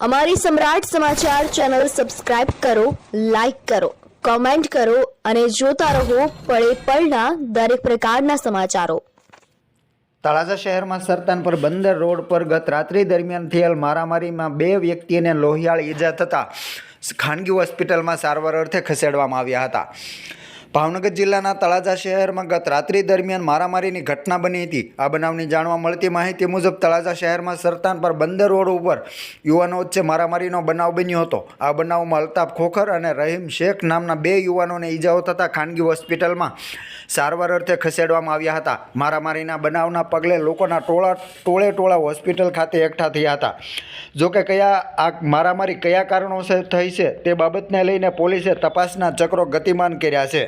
અમારી સમ્રાટ સમાચાર ચેનલ સબસ્ક્રાઇબ કરો, લાઈક કરો, કોમેન્ટ કરો અને જોતા રહો પળે પળના દરેક પ્રકારના સમાચારો। તળાજા શહેરમાં સરતાનપર બંદર રોડ પર ગત રાત્રિ દરમિયાન થયેલ મારામારીમાં 2 વ્યક્તિને લોહિયાળ ઈજા થતાં ખાનગી હોસ્પિટલમાં સારવાર અર્થે ખસેડવામાં આવ્યા હતા। ભાવનગર જિલ્લાના તળાજા શહેરમાં ગત રાત્રિ દરમિયાન મારામારીની ઘટના બની હતી। આ બનાવની જાણવા મળતી માહિતી મુજબ તળાજા શહેરમાં સરતાનપર બંદર રોડ ઉપર યુવાનો વચ્ચે મારામારીનો બનાવ બન્યો હતો। આ બનાવમાં અલ્તાફ ખોખર અને રહીમ શેખ નામના 2 યુવાનોને ઈજાઓ થતાં ખાનગી હોસ્પિટલમાં સારવાર અર્થે ખસેડવામાં આવ્યા હતા। મારામારીના બનાવના પગલે લોકોના ટોળે હોસ્પિટલ ખાતે એકઠા થયા હતા। જોકે આ મારામારી કયા કારણોસર થઈ છે તે બાબતને લઈને પોલીસે તપાસના ચક્રો ગતિમાન કર્યા છે।